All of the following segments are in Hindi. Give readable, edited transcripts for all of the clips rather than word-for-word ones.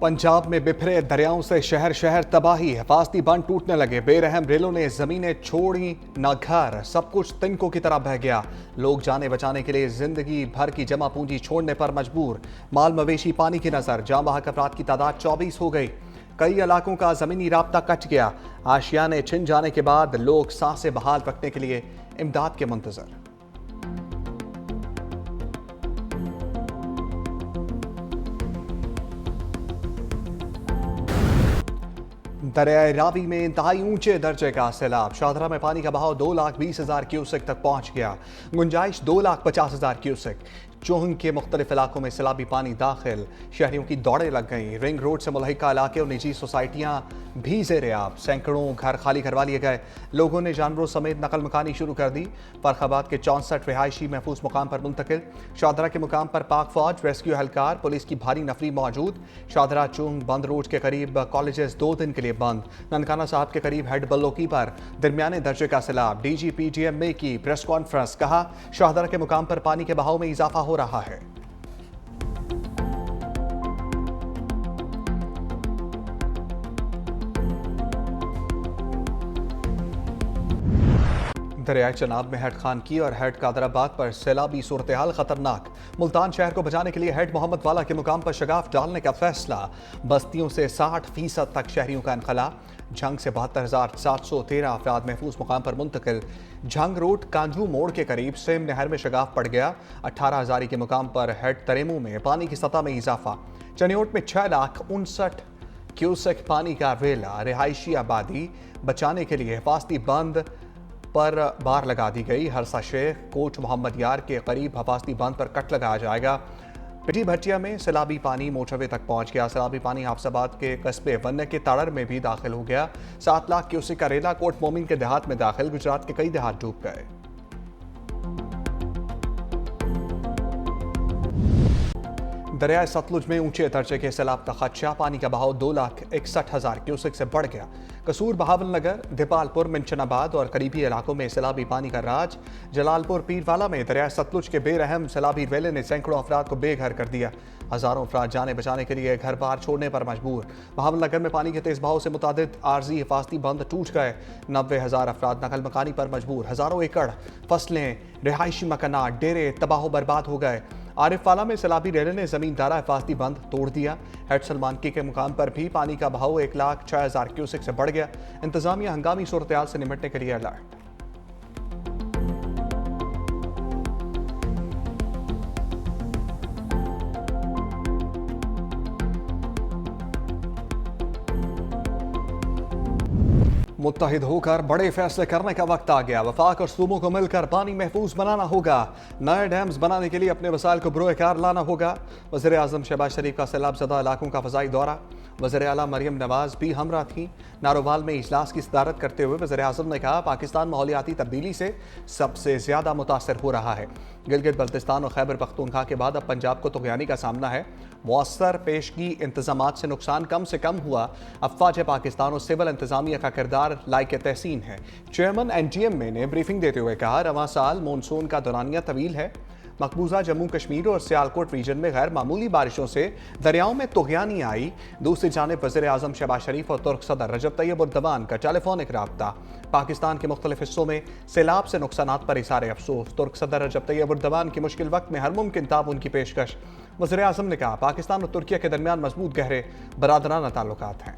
पंजाब में बिखरे दरियाओं से शहर शहर तबाही, हिफाजती बांध टूटने लगे। बेरहम रेलों ने जमीनें छोड़ी न घर, सब कुछ तिनकों की तरह बह गया। लोग जाने बचाने के लिए जिंदगी भर की जमा पूंजी छोड़ने पर मजबूर। माल मवेशी पानी की नजर, जाँ बहक अफराद की तादाद 24 हो गई। कई इलाकों का जमीनी राब्ता कट गया। आशियाने छिन जाने के बाद लोग सांसें बहाल रखने के लिए इमदाद के मुंतजर। दरियाए रावी में इंतहाई ऊंचे दर्जे का सैलाब। शाहदरा में पानी का बहाव 2,20,000 क्यूसेक तक पहुंच गया। गुंजाइश 2,50,000 क्यूसेक। चोहंग के मुख्तलिफ इलाकों में सैलाबी पानी दाखिल, शहरियों की दौड़ें लग गईं। रिंग रोड से मुल्हिका इलाके और निजी सोसाइटियां भी ज़ेरे आब। सैकड़ों घर खाली करवा लिए गए। लोगों ने जानवरों समेत नकल मकानी शुरू कर दी। फर्खाबाद के 64 रिहायशी महफूज मुकाम पर मुंतकिल। शाहदरा के मुकाम पर पाक फौज, रेस्क्यू एहलकार, पुलिस की भारी नफरी मौजूद। शाहदरा चोहंग बंद रोड के करीब कॉलेजेस 2 दिन के लिए बंद। ननकाना साहब के करीब हेड बल्लोकी पर दरमियाने दर्जे का सैलाब। DGPTM की प्रेस कॉन्फ्रेंस, कहा शाहदरा के मुकाम पर पानी के बहाव में इजाफा हो रहा है। दरियाए चनाब में हेड खान की और हेड कादराबाद पर सैलाबी सूरत हाल खतरनाक। मुल्तान शहर को बचाने के लिए हेड मोहम्मद वाला के मुकाम पर शगाफ डालने का फैसला। बस्तियों से 60% तक शहरियों का इनखला। झंग से 72,713 अफराद महफूज मुकाम पर मुंतकिल। झंग रोड कांजू मोड़ के करीब सेम नहर में शगाफ पड़ गया। 18,000 के मुकाम पर हेड तरेमू में पानी की सतह में इजाफा। चनियोट में 6,59,000 क्यूसेक पानी का वेला। रिहायशी आबादी बचाने के लिए हिफाजती बंद पर बार लगा दी गई। हरसा शेख, कोट मोहम्मद यार के करीब हिफाजती बांध पर कट लगाया जाएगा। पिटी भटिया में सैलाबी पानी मोटरवे तक पहुंच गया। सैलाबी पानी हाफसाबाद के कस्बे वन्य के ताड़र में भी दाखिल हो गया। 7 लाख क्यूसेक का रेला कोट मोमिन के देहात में दाखिल। गुजरात के कई देहात डूब गए। दरियाए सतलुज में ऊंचे दर्जे के सैलाब का खदशा। पानी का बहाव 2,61,000 क्यूसेक से बढ़ गया। कसूर, बहावल नगर, दीपालपुर, मिंचनाबाद और करीबी इलाकों में सैलाबी पानी का राज। जलालपुर पीरवाला में दरियाए सतलुज के बेरहम सैलाबी रेले ने सैकड़ों अफराद को बेघर कर दिया। हजारों अफराद जाने बचाने के लिए घर बार छोड़ने पर मजबूर। बहावल नगर में पानी के तेज बहाव से मुतादिद आर्जी हिफाजती बंद टूट गए। 90,000 अफराद नकल मकानी पर मजबूर। हजारों एकड़ फसलें, रिहायशी मकानात, डेरे तबाह बर्बाद हो गए। आरिफवाला में सैलाबी रेले ने जमींदारा हिफाजती बंद तोड़ दिया। हेड सलमानकी के मुकाम पर भी पानी का बहाव 1,06,000 क्यूसेक से बढ़ गया। इंतजामिया हंगामी सूरत हाल से निपटने के लिए अलर्ट। मुत्तहिद होकर बड़े फैसले करने का वक्त आ गया। वफाक और सूबों को मिलकर पानी महफूज बनाना होगा। नए डैम्स बनाने के लिए अपने वसाइल को बरोकार लाना होगा। वज़ीर आज़म शहबाज शरीफ का सैलाब ज़दा इलाकों का फ़ज़ाई दौरा। वज़ीर आला मरियम नवाज भी हमरा थीं। नारोवाल में इजलास की सदारत करते हुए वज़ीर आज़म ने कहा पाकिस्तान माहौलियाती तब्दीली से सबसे ज़्यादा मुतासर हो रहा है। गिलगित बल्तिस्तान और खैबर पख्तूनख्वा के बाद अब पंजाब को तुग़यानी का सामना है। मौसर पेशगी इंतजामात से नुकसान कम से कम हुआ। अफवाज पाकिस्तान और सिविल इंतजामिया का किरदार लायक तहसीन है। चेयरमैन NTM ने ब्रीफिंग देते हुए कहा रवां साल मानसून का दौरानिया तवील है। मकबूजा जम्मू कश्मीर और सियालकोट रीजन में गैर मामूली बारिशों से दरियाओं में तुग़यानी आई। दूसरी जानिब वज़ीर आज़म शहबाज शरीफ और तुर्क सदर रजब तैयब उर्दवान का टेलीफोनिक राब्ता। पाकिस्तान के मुख्तलिफ हिस्सों में सैलाब से नुकसानात पर इज़हार अफसोस। तुर्क सदर रजब तैयब उर्दवान की मुश्किल वक्त में हर मुमकिन ताउन की पेशकश। वज़ीर आज़म ने कहा पाकिस्तान और तुर्किया के दरमियान मजबूत गहरे बरादराना ताल्लुकात हैं।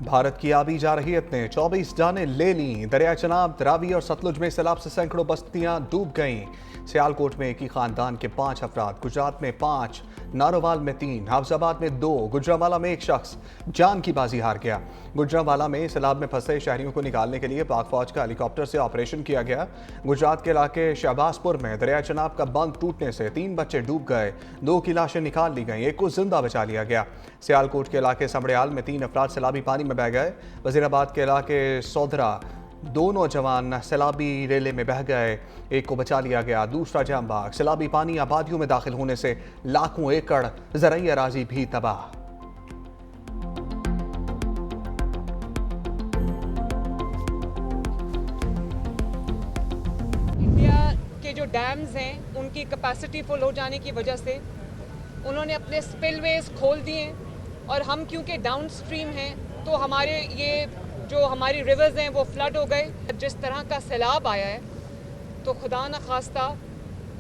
भारत की आबी जारहियत ने 24 जानें ले लीं। दरिया चनाब, रावी और सतलुज में सैलाब से सैकड़ों बस्तियां डूब गईं। सियालकोट में एक ही खानदान के 5 अफराद, गुजरात में 5, नारोवाल में 3, हाफजाबाद में 2, गुजरावाला में 1 शख्स जान की बाजी हार गया। गुजरावाला में सैलाब में फंसे शहरियों को निकालने के लिए पाक फौज का हेलीकॉप्टर से ऑपरेशन किया गया। गुजरात के इलाके शहबाजपुर में दरिया चनाब का बंद टूटने से 3 बच्चे डूब गए। 2 की लाशें निकाल ली गईं, 1 को जिंदा बचा लिया गया। सियालकोट के इलाके समड़ियाल में 3 अफराद सैलाबी पानी में बह गए। वजीराबाद के इलाके सौधरा 2 नौजवान सैलाबी रेले में बह गए, 1 को बचा लिया गया। दूसरा जाम बाग। सैलाबी पानी आबादियों में दाखिल होने से लाखों एकड़ ज़राई अराजी भी तबाह। जो डैम्स हैं उनकी कैपेसिटी फुल हो जाने की वजह से उन्होंने अपने स्पिलवेज खोल दिए, और हम क्योंकि डाउन स्ट्रीम हैं तो हमारे ये जो हमारी रिवर्स हैं वो फ्लड हो गए। जिस तरह का सैलाब आया है तो खुदा न खास्ता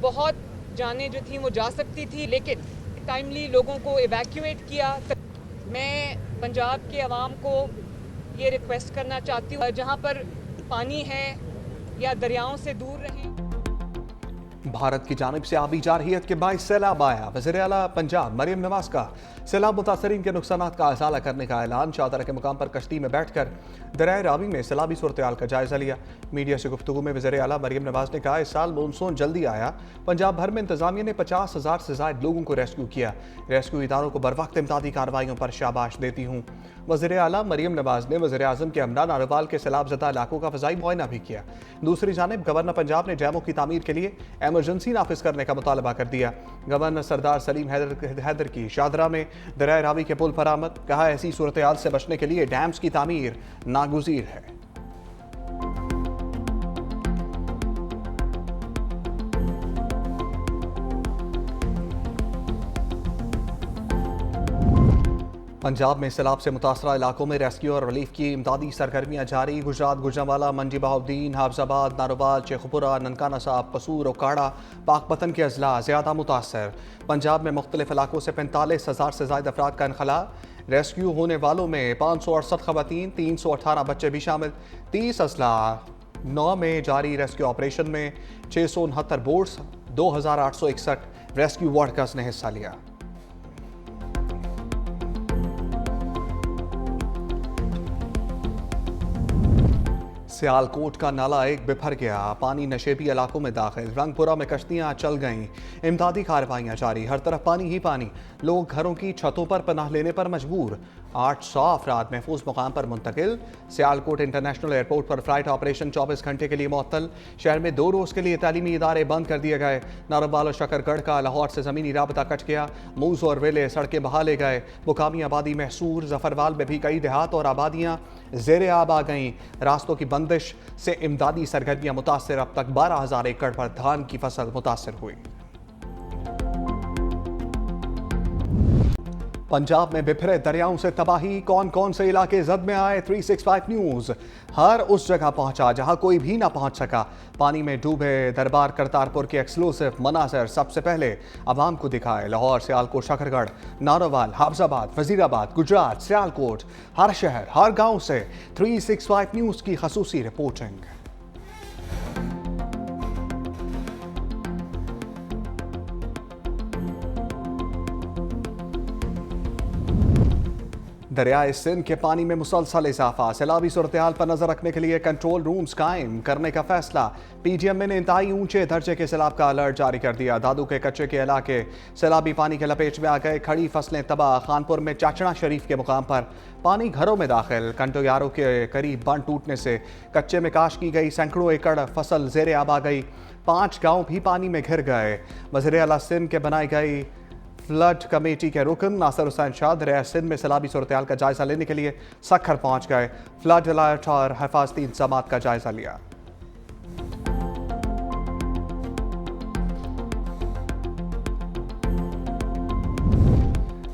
बहुत जानें जो थी वो जा सकती थी, लेकिन टाइमली लोगों को इवैक्यूएट किया। मैं पंजाब के अवाम को ये रिक्वेस्ट करना चाहती हूँ, जहाँ पर पानी है या दरियाओं से दूर रहें। भारत की जानिब से आबी जारहियत के बाईस सैलाब आया। वज़ीर आला पंजाब मरियम नवाज का सैलाब मुतासरीन के नुकसानात का अजाला करने का ऐलान। शाहदरा के मुकाम पर कश्ती में बैठकर दरियाए रावी में सैलाबी सूरत हाल का जायजा लिया। मीडिया से गुफ्तगू में वज़ीर आला मरियम नवाज ने कहा, इस साल मानसून जल्दी आया। पंजाब भर में इंतजामिया ने 50,000 से ज़ायद लोगों को रेस्क्यू किया। रेस्क्यू इदारों को बर वक्त इमदादी कार्रवाइयों पर शाबाश देती हूँ। वज़ीर आला मरियम नवाज ने वज़ीर आज़म के हमरा नारोवाल के सैलाब ज़दा इलाकों का फ़ज़ाई मुआयना भी किया। दूसरी जानिब गवर्नर पंजाब ने डैमों की तामीर के लिए एमरजेंसी नाफिज करने का मुतालबा कर दिया। गवर्नर सरदार सलीम हैदर की शाहदरा में दरियाए रावी के पुल पर आमद। कहा, ऐसी सूरत हाल से बचने के लिए डैम्स की तामीर नागुज़ीर है। पंजाब में सैलाब से मुतासरा इलाकों में रेस्क्यू और रिलीफ की इमदादी सरगर्मियाँ जारी। गुजरात गुजरांवाला, मंडी बहाउद्दीन, हाफजाबाद, नारोवाल, शेखपुरा, ननकाना साहब, कसूर, ओकाड़ा, पाकपतन के अजला ज़्यादा मुतासर। पंजाब में मुख्तलिफ इलाकों से 45,000 से ज़ायद अफराद का इनखला। रेस्क्यू होने वालों में 568 खवातीन, 318 बच्चे भी शामिल। 30 अजला 9 में जारी रेस्क्यू ऑपरेशन में 669 बोट्स, 2,861 रेस्क्यू वर्कर्स ने हिस्सा लिया। सियालकोट का नाला एक बिफर गया, पानी नशेबी इलाकों में दाखिल। रंगपुरा में कश्तियां चल गईं, इमदादी कार्रवाइयां जारी। हर तरफ पानी ही पानी, लोग घरों की छतों पर पनाह लेने पर मजबूर। 800 अफराद महफूज मुकाम पर मुंतकिल। सियालकोट इंटरनेशनल एयरपोर्ट पर फ्लाइट ऑपरेशन 24 घंटे के लिए मुअत्तल। शहर में 2 रोज़ के लिए तालीमी इदारे बंद कर दिए गए। नारोवाल और शकरगढ़ का लाहौर से ज़मीनी राबता कट गया। मूज़ और वेले सड़कें बहा ले गए। मुकामी आबादी महसूर। जफरवाल में भी कई देहात और आबादियाँ ज़ेरे आब आ गईं। रास्तों की बंदिश से इमदादी सरगर्मियाँ मुतासर। अब तक 12,000 एकड़ पर धान की फसल मुतासर हुई। पंजाब में बिफरे दरियाओं से तबाही, कौन कौन से इलाके जद में आए। 365 न्यूज़ हर उस जगह पहुंचा जहां कोई भी ना पहुंच सका। पानी में डूबे दरबार करतारपुर के एक्सक्लूसिव मनाजर सबसे पहले अवाम को दिखाए। लाहौर, सियालकोट, शकरगढ़, नारोवाल, हाफजाबाद, वजीराबाद, गुजरात, सियालकोट, हर शहर हर गांव से 365 न्यूज़ की खसूसी रिपोर्टिंग। दरियाए सिंध के पानी में मुसलसल इजाफा। सैलाबी सूरत हाल पर नजर रखने के लिए कंट्रोल रूम्स कायम करने का फैसला। PGM ने इंतहाई ऊंचे दर्जे के सैलाब का अलर्ट जारी कर दिया। दादू के कच्चे के इलाके सैलाबी पानी के लपेट में आ गए। खड़ी फसलें तबाह। खानपुर में चाचड़ा शरीफ के मुकाम पर पानी घरों में दाखिल। कंटोयारों के करीब बंद टूटने से कच्चे में काश की गई सैकड़ों एकड़ फसल ज़ेरे आब आ गई। 5 गाँव भी पानी में घिर गए। वज़ीर आला सिंध के बनाई गई फ्लड कमेटी के रुकन नासिर हुसैन शाह दरिया सिंध में सैलाबी सूरत हाल का जायजा लेने के लिए सखर पहुंच गए। फ्लड अलर्ट और हिफाजती इंतजाम का जायजा लिया।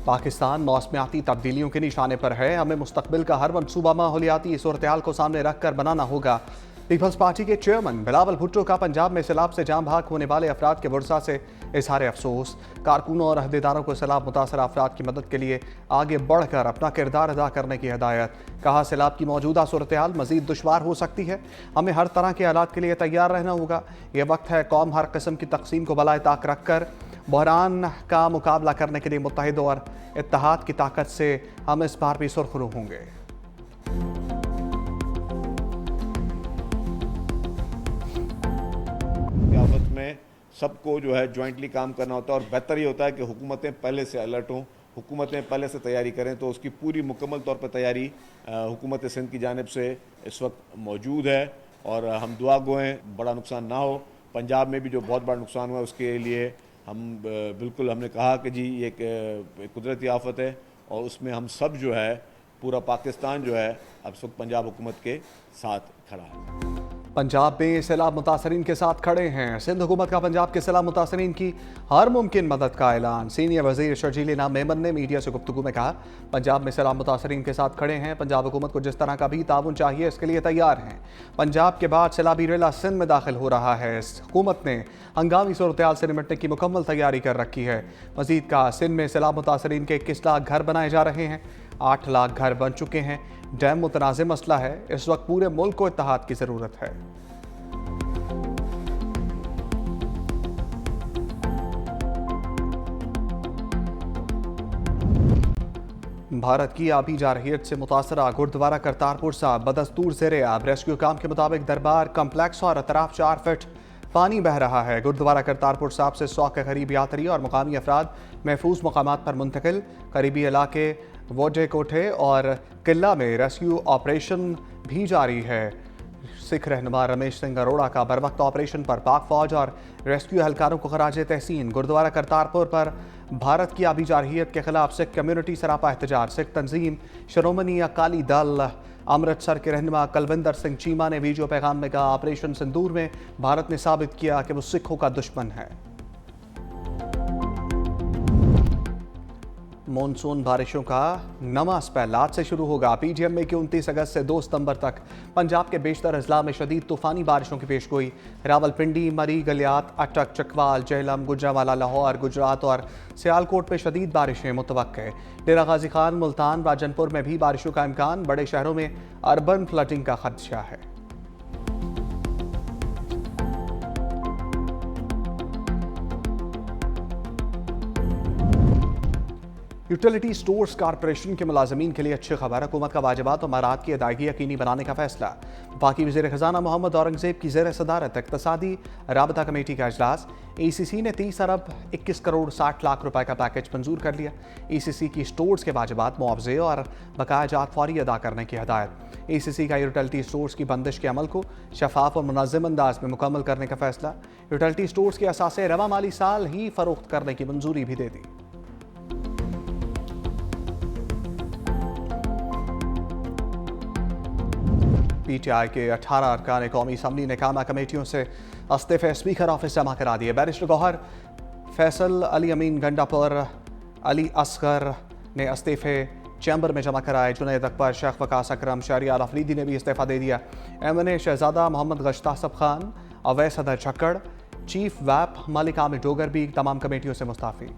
पाकिस्तान मौसमियाती तब्दीलियों के निशाने पर है। हमें मुस्तकबिल का हर मनसूबा माहौलियाती सूरत हाल को सामने रखकर बनाना होगा। पीपल्स पार्टी के चेयरमैन बिलावल भुट्टो का पंजाब में सैलाब से जाम भाग होने वाले अफराद के वर्षा से इजहार अफसोस। कारकुनों और अहदेदारों को सैलाब मुतासर अफराद की मदद के लिए आगे बढ़कर अपना किरदार अदा करने की हिदायत। कहा, सैलाब की मौजूदा सूरत हाल मजीद दुश्वार हो सकती है। हमें हर तरह के हालात के लिए तैयार रहना होगा। ये वक्त है कौम हर किस्म की तकसीम को बलाए ताक रख कर बहरान का मुकाबला करने के लिए मुत्तहिद और इत्तेहाद की ताकत से हम इस बार भी सुरखरू होंगे। आफत में सबको जो है जॉइंटली काम करना होता है और बेहतर ये होता है कि हुकूमतें पहले से अलर्ट हों, हुकूमतें पहले से तैयारी करें। तो उसकी पूरी मुकम्मल तौर पर तैयारी हुकूमत सिंध की जानिब से इस वक्त मौजूद है और हम दुआ गो हैं बड़ा नुकसान ना हो। पंजाब में भी जो बहुत बड़ा नुकसान हुआ उसके लिए हम बिल्कुल हमने कहा कि जी ये एक कुदरती आफत है और उसमें हम सब जो है पूरा पाकिस्तान जो है अब इस वक्त पंजाब हुकूमत के साथ खड़ा है। पंजाब में सैलाब मुतासरीन के साथ खड़े हैं। सिंध हुकूमत का पंजाब के सैलाब मुतासरीन की हर मुमकिन मदद का ऐलान। सीनियर वजीर शर्जील इनाम मेमन ने मीडिया से गुफ्तगू में कहा, पंजाब में सैलाब मुतासरीन के साथ खड़े हैं। पंजाब हुकूमत को जिस तरह का भी ताउन चाहिए इसके लिए तैयार हैं। पंजाब के बाद सैलाबी रेला सिंध में दाखिल हो रहा है। हुकूमत ने हंगामी सूरत से निपटने की मुकम्मल तैयारी कर रखी है। मजीद कहा, सिंध में सैलाब मुतासरीन के 21 लाख घर बनाए जा रहे हैं। 8 लाख घर बन चुके हैं। डैम मुतनाज़ मसला है। इस वक्त पूरे मुल्क को इत्तेहाद की ज़रूरत है। भारत की आबी जारहियत से मुतासरा गुरुद्वारा करतारपुर साहब बदस्तूर ज़ेरे आब। रेस्क्यू काम के मुताबिक दरबार कम्प्लेक्स और अतराफ 4 फीट पानी बह रहा है। गुरुद्वारा करतारपुर साहब से 100 के करीब यात्री और मुकामी अफराद महफूज मकामात पर मुंतकिल। करीबी इलाके वोडे कोठे और किला में रेस्क्यू ऑपरेशन भी जारी है। सिख रहनुमा रमेश सिंह अरोड़ा का बर वक्त ऑपरेशन पर पाक फौज और रेस्क्यू एहलकारों को खराज तहसीन। गुरुद्वारा करतारपुर पर भारत की आबी जारहियत के खिलाफ सिख कम्युनिटी सरापा एहतजाज। सिख तंजीम शिरोमणि अकाली दल अमृतसर के रहनुमा कुलविंदर सिंह चीमा ने वीडियो पैगाम में कहा, ऑपरेशन सिंदूर में भारत ने साबित किया कि वो सिखों का दुश्मन है। मॉनसून बारिशों का नमा स्पेल आज से शुरू होगा। पीजीएम में 29 अगस्त से 2 सितंबर तक पंजाब के बेशतर अजला में शदीद तूफानी बारिशों की पेशगोई। रावलपिंडी, मरी, गलियात, अटक, चकवाल, जेहलम, गुजरांवाला, लाहौर, गुजरात और सियालकोट में शदीद बारिशें मुतवक्के। डेरा गाजी खान, मुल्तान, राजनपुर में भी बारिशों का इम्कान। बड़े शहरों में अर्बन फ्लडिंग का खदशा है। यूटिलिटी स्टोर्स कॉरपोरेशन के मुलाजमीन के लिए अच्छी खबर। हुकूमत का वाजिबात और मराहत की अदायगी यकीनी बनाने का फैसला। वफाकी वज़ीर ख़ज़ाना मोहम्मद औरंगज़ेब की ज़ेर सदारत इक़्तिसादी राबता कमेटी का इजलास। ECC ने 30 अरब 21 करोड़ 60 लाख रुपए का पैकेज मंजूर कर लिया। ECC की स्टोर्स के वाजिबात, मुआवजे और बकायाजात फौरी अदा करने की हदायत। ECC का यूटिलिटी स्टोर्स की बंदिश के अमल को शफाफ और मुनज़्ज़म अंदाज में मुकम्मल करने का फैसला। यूटिलिटी स्टोर्स के असासे रवा माली साल ही फ़रोख्त करने की मंजूरी भी दे दी। PTI के 18 अरकान कौमी असम्बली ने कामा कमेटियों से इस्तीफ़े स्पीकर ऑफिस जमा करा दिए। बैरिस्टर गौहर, फैसल, अली अमीन गंडापुर, अली असगर ने इस्तीफ़े चैम्बर में जमा कराए। जुनैद अकबर, शेख वकास अकरम, शहरियार अफरीदी ने भी इस्तीफ़ा दे दिया। MNA शहजादा, मोहम्मद गश्तासब खान, अवैस हदर छक्कड़, चीफ वैप मलिक आमिर डोगर भी तमाम कमेटियों से मुस्ताफ़ी।